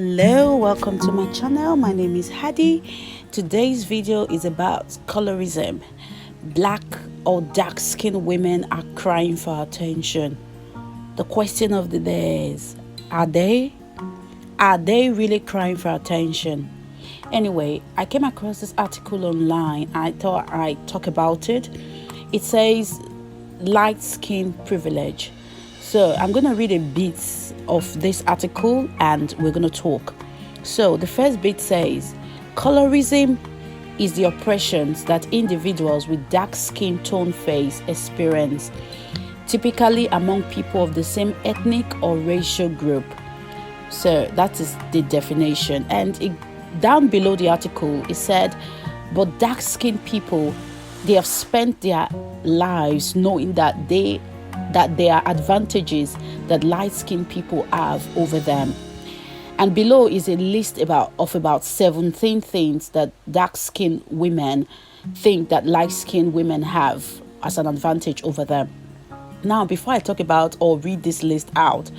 Hello, welcome to my channel. My name is Hadi. Today's video is about colorism. Black or dark skinned women are crying for attention. The question of the day is, are they really crying for attention? Anyway, I came across this article online. I thought I'd talk about it. It says light skin privilege. So I'm going to read a bit of this article and we're going to talk. So the first bit says, colorism is the oppressions that individuals with dark skin tone face experience, typically among people of the same ethnic or racial group. So that is the definition. And down below the article, it said, but dark skinned people, they have spent their lives knowing that there are advantages that light-skinned people have over them. And below is a list of about 17 things that dark-skinned women think that light-skinned women have as an advantage over them. Now, before I talk about or read this list out,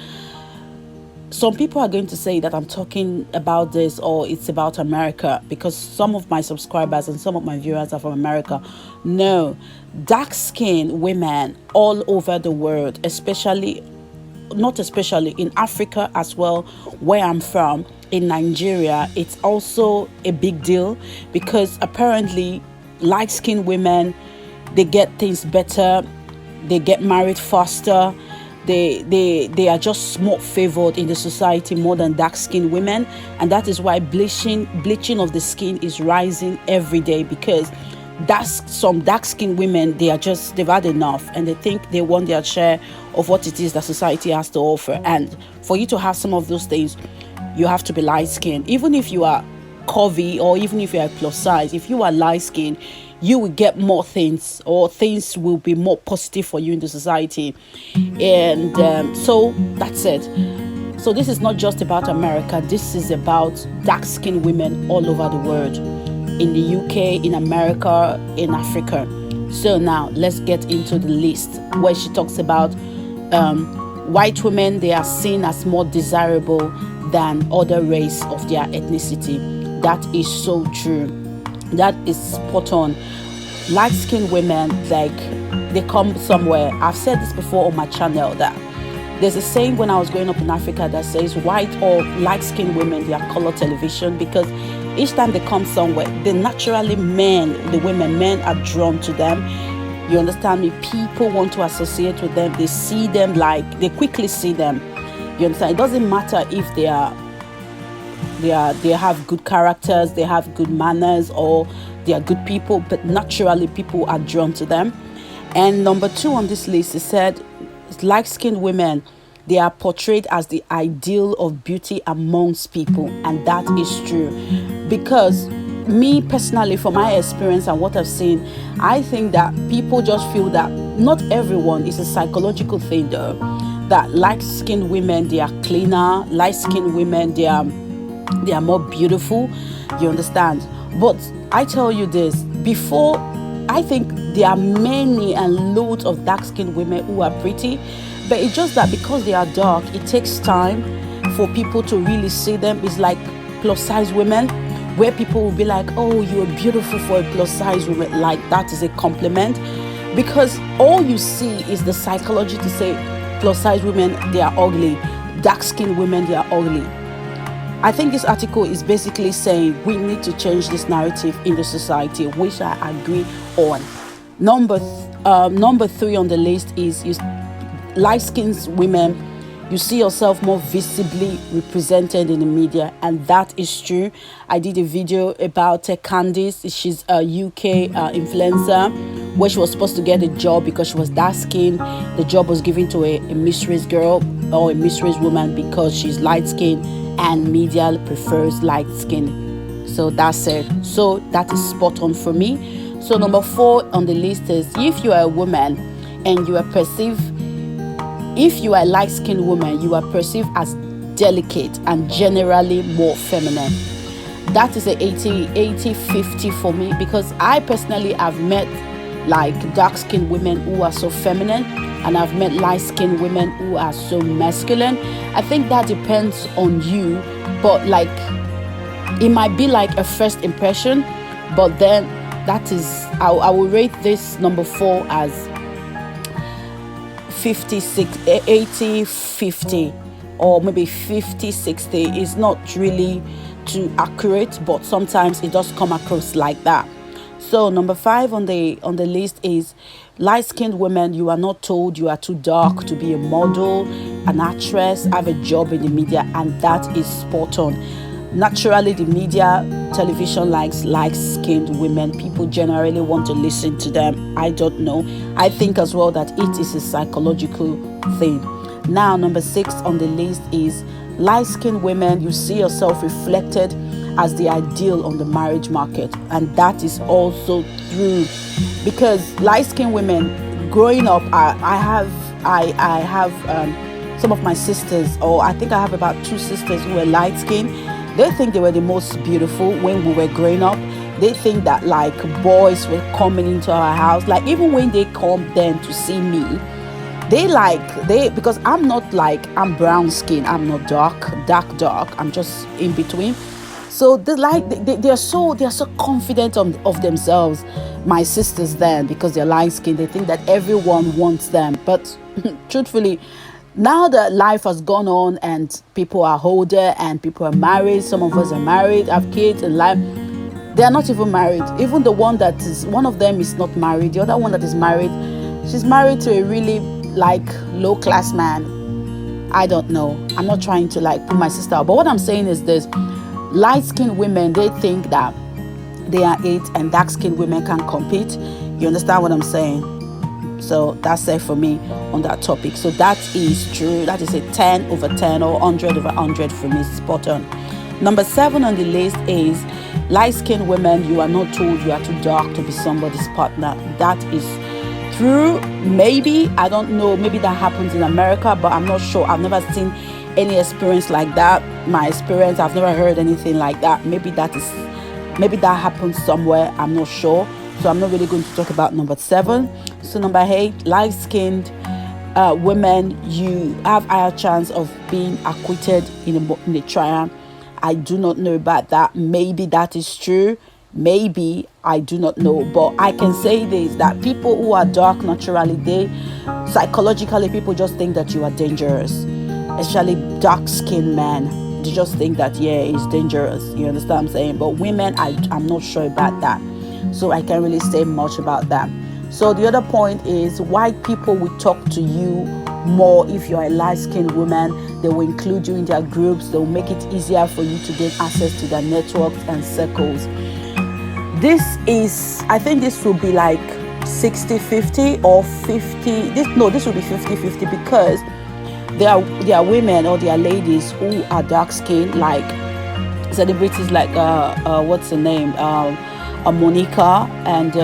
some people are going to say that I'm talking about this or it's about America, because some of my subscribers and some of my viewers are from America. No, dark-skinned women all over the world, not especially in Africa as well, where I'm from, in Nigeria, it's also a big deal, because apparently light-skinned women, they get things better, they get married faster. They are just more favored in the society more than dark-skinned women, and that is why bleaching of the skin is rising every day, because some dark-skinned women, they've had enough and they think they want their share of what it is that society has to offer. And for you to have some of those things, you have to be light-skinned. Even if you are curvy or even if you are plus size, if you are light-skinned, you will get more things, or things will be more positive for you in the society. And so that's it. So this is not just about America. This is about dark-skinned women all over the world, in the UK, in America, in Africa. So now let's get into the list where she talks about white women. They are seen as more desirable than other race of their ethnicity. That is so true. That is spot on. Light-skinned women, like, they come somewhere. I've said this before on my channel, that there's a saying when I was growing up in Africa that says white or light-skinned women, they are color television, because each time they come somewhere, men are drawn to them. You understand me? People want to associate with them. They see them, like, they quickly see them. You understand? It doesn't matter if they have good characters, they have good manners, or they are good people, but naturally people are drawn to them. And number 2 on this list, it said light-skinned women, they are portrayed as the ideal of beauty amongst people, and that is true. Because me personally, from my experience and what I've seen, I think that people just feel that not everyone, is a psychological thing though, that light-skinned women, they are cleaner, light-skinned women, they are more beautiful, you understand. But I tell you this, before, I think there are many and loads of dark-skinned women who are pretty, but it's just that because they are dark, it takes time for people to really see them. It's like plus-size women, where people will be like, oh, you're beautiful for a plus-size woman, like that is a compliment, because all you see is the psychology to say plus-size women, they are ugly, dark-skinned women, they are ugly. I think this article is basically saying we need to change this narrative in the society, which I agree on. Number 3 on the list is light-skinned women. You see yourself more visibly represented in the media, and that is true. I did a video about Candice. She's a UK influencer, where she was supposed to get a job because she was dark-skinned. The job was given to a mixed-race girl or a mixed-race woman because she's light-skinned, and media prefers light skin. So that's it. So that is spot on for me. So number 4 on the list is, if you are a woman and you are perceived, if you are a light-skinned woman, you are perceived as delicate and generally more feminine. That is a 80-50 for me, because I personally have met like dark-skinned women who are so feminine, and I've met light-skinned women who are so masculine. I think that depends on you, but like it might be like a first impression, but then that is, I will rate this number 4 as 56, 80, 50, or maybe 50, 60. Is not really too accurate, but sometimes it does come across like that. So number 5 on the list is light-skinned women. You are not told you are too dark to be a model, an actress, have a job in the media, and that is spot on. Naturally, the media, television likes light-skinned women. People generally want to listen to them. I don't know. I think as well that it is a psychological thing. Now, number 6 on the list is light-skinned women. You see yourself reflected as the ideal on the marriage market, and that is also true, because light-skinned women growing up, I have some of my sisters, or I think I have about 2 sisters who were light-skinned. They think they were the most beautiful when we were growing up. They think that like boys were coming into our house, like even when they come then to see me, because I'm not like, I'm brown skin, I'm not dark, I'm just in between. So they're so confident of themselves, my sisters then, because they're light skinned. They think that everyone wants them. But truthfully, now that life has gone on and people are older and people are married, some of us are married, have kids in life, they are not even married. Even one of them is not married. The other one that is married, she's married to a really like low class man. I don't know. I'm not trying to like put my sister out, but what I'm saying is this: light-skinned women, they think that they are it, and dark-skinned women can compete. You understand what I'm saying? So that's it for me on that topic. So that is true. That is a 10 over 10 or 100 over 100 for me. Spot on. Number 7 on the list is light-skinned women. You are not told you are too dark to be somebody's partner. That is true. Maybe, I don't know, maybe that happens in America, but I'm not sure. I've never seen any experience like that. My experience, I've never heard anything like that. Maybe that happens somewhere. I'm not sure. So I'm not really going to talk about number 7. So number 8, light-skinned women, you have a higher chance of being acquitted in a trial. I do not know about that. Maybe that is true. Maybe, I do not know. But I can say this, that people who are dark naturally, psychologically, people just think that you are dangerous. Especially dark-skinned men. They just think that, yeah, it's dangerous. You understand what I'm saying? But women, I'm not sure about that. So I can't really say much about that. So the other point is, white people will talk to you more if you're a light-skinned woman. They will include you in their groups. They will make it easier for you to gain access to their networks and circles. I think this will be like 60-50 or 50. This will be 50-50, because there are women or there are ladies who are dark-skinned, like celebrities like what's her name, Monica, and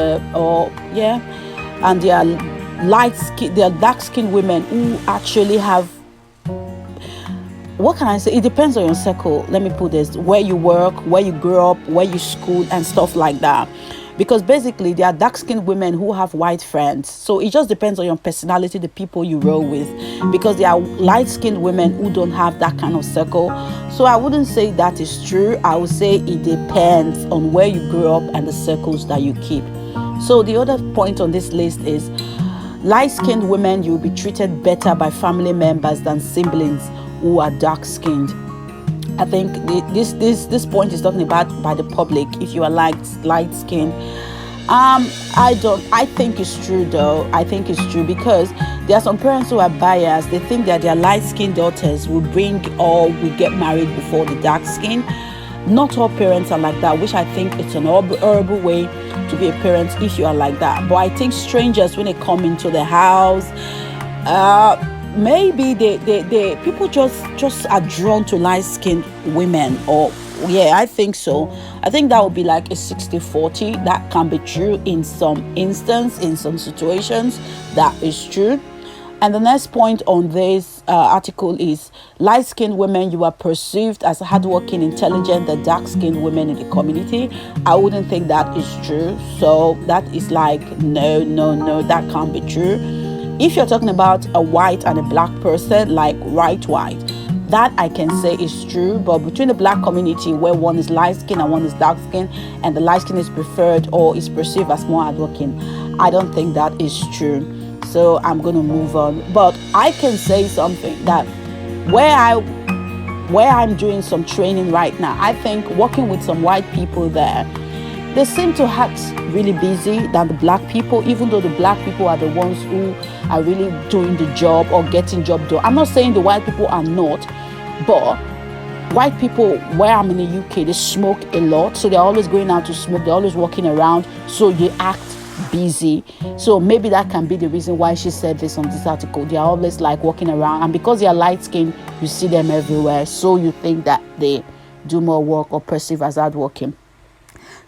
and they are dark-skinned women who actually have, what can I say? It depends on your circle. Let me put this: where you work, where you grew up, where you school, and stuff like that. Because basically, there are dark-skinned women who have white friends. So it just depends on your personality, the people you roll with. Because there are light-skinned women who don't have that kind of circle. So I wouldn't say that is true. I would say it depends on where you grew up and the circles that you keep. So the other point on this list is light-skinned women, you'll be treated better by family members than siblings who are dark-skinned. I think this point is talking about by the public. If you are light-skinned, I think it's true though. I think it's true, because there are some parents who are biased. They think that their light-skinned daughters will get married before the dark skin. Not all parents are like that, which I think it's an horrible way to be a parent if you are like that. But I think strangers, when they come into the house, maybe they people just are drawn to light-skinned women. Or I think so. I think that would be like a 60-40. That can be true in some instance, in some situations. That is true. And the next point on this article is light-skinned women, you are perceived as hardworking, intelligent than dark-skinned women in the community. I wouldn't think that is true. So that is like, no, no, no, that can't be true. If you're talking about a white and a black person, like white, that I can say is true. But between the black community, where one is light skin and one is dark skin, and the light skin is preferred or is perceived as more hardworking, I don't think that is true. So I'm going to move on. But I can say something that where I'm doing some training right now, I think working with some white people there, they seem to have really busy than the black people, even though the black people are the ones who are really doing the job or getting job done. I'm not saying the white people are not, but white people where I'm in the UK, they smoke a lot. So they're always going out to smoke. They're always walking around. So they act busy. So maybe that can be the reason why she said this on this article. They're always like walking around. And because they are light skinned, you see them everywhere. So you think that they do more work or perceive as hardworking.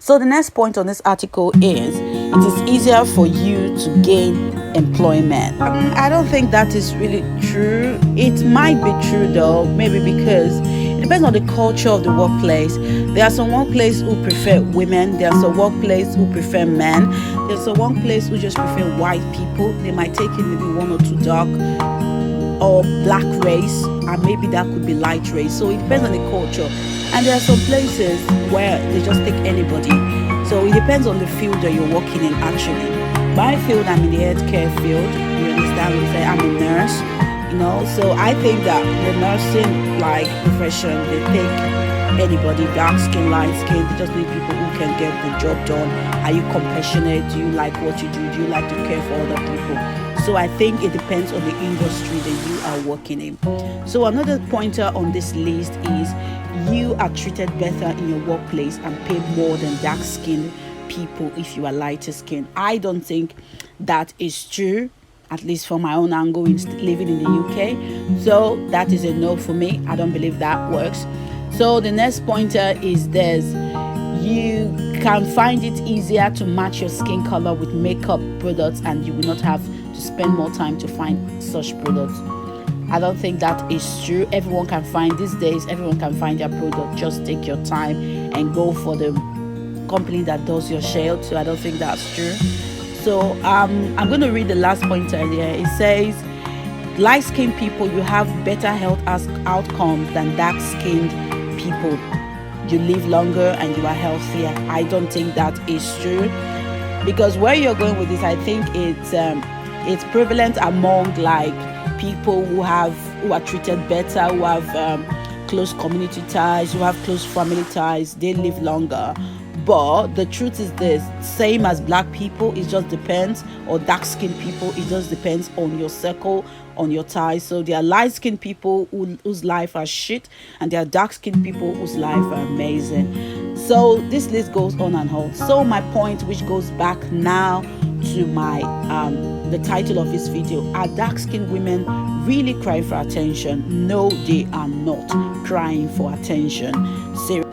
So the next point on this article is it is easier for you to gain employment. I don't think that is really true. It might be true though, maybe because it depends on the culture of the workplace. There are some workplaces who prefer women. There are some workplaces who prefer men. There's some workplace who just prefer white people. They might take in maybe one or two dark or black race, and maybe that could be light race. So it depends on the culture. And there are some places where they just take anybody. So it depends on the field that you're working in actually. My field, I'm in the healthcare field. You understand what I'm saying? I'm a nurse, you know. So I think that the nursing like profession, they take anybody, dark skin, light skin. They just need people who can get the job done. Are you compassionate? Do you like what you do? Do you like to care for other people? So I think it depends on the industry that you are working in. So another pointer on this list is you are treated better in your workplace and paid more than dark-skinned people if you are lighter skinned. I don't think that is true, at least from my own angle in living in the UK. So that is a no for me. I don't believe that works. So the next pointer is this. You can find it easier to match your skin color with makeup products, and you will not have to spend more time to find such products. I don't think that is true. Everyone can find these days, everyone can find their product. Just take your time and go for the company that does your shade. So I don't think that's true. So I'm going to read the last pointer there. It says light-skinned people, you have better health outcomes than dark-skinned people. You live longer and you are healthier. I don't think that is true, because where you're going with this, I think it's prevalent among like people who are treated better, who have close community ties, who have close family ties. They live longer. But the truth is this, same as black people, it just depends, or dark skinned people, it just depends on your circle, on your ties. So there are light skinned people whose life are shit, and there are dark skinned people whose life are amazing. So this list goes on and on. So my point, which goes back now to my the title of this video, are dark skinned women really crying for attention? No, they are not crying for attention. Seriously.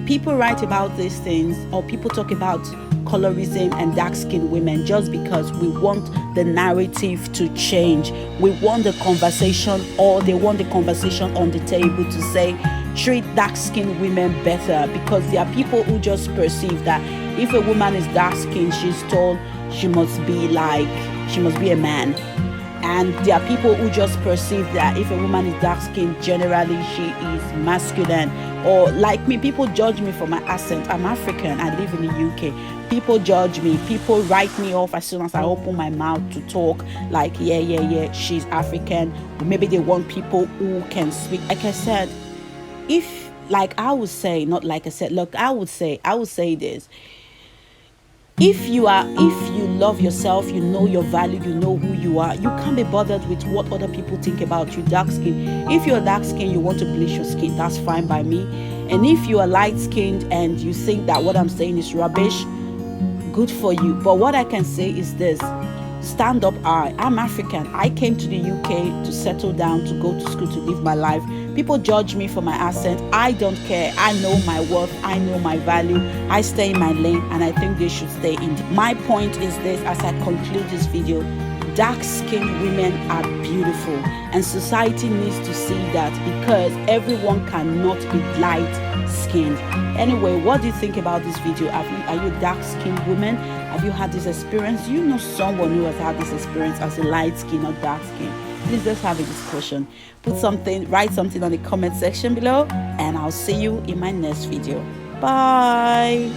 People write about these things, or people talk about colorism and dark-skinned women just because we want the narrative to change. We want the conversation, or they want the conversation on the table to say, treat dark-skinned women better, because there are people who just perceive that if a woman is dark-skinned, she's told she must be a man. And there are people who just perceive that if a woman is dark-skinned, generally she is masculine. Or like me, people judge me for my accent. I'm African. I live in the UK. People judge me. People write me off as soon as I open my mouth to talk. Like, yeah, she's African. Maybe they want people who can speak. Like I said, I would say this. If you love yourself, you know your value, you know who you are, you can't be bothered with what other people think about you. Dark skin, if you're dark skin, you want to bleach your skin, that's fine by me. And if you are light skinned and you think that what I'm saying is rubbish, good for you. But what I can say is this: stand up. I'm African. I came to the UK to settle down, to go to school, to live my life. People judge me for my accent. I don't care. I know my worth. I know my value. I stay in my lane, and I think they should stay in. My point is this, as I conclude this video: dark-skinned women are beautiful, and society needs to see that, because everyone cannot be light-skinned. Anyway, what do you think about this video? Are you a dark-skinned woman? Have you had this experience? Do you know someone who has had this experience as a light-skinned or dark-skinned? Please just have a discussion. Write something on the comment section below, and I'll see you in my next video. Bye.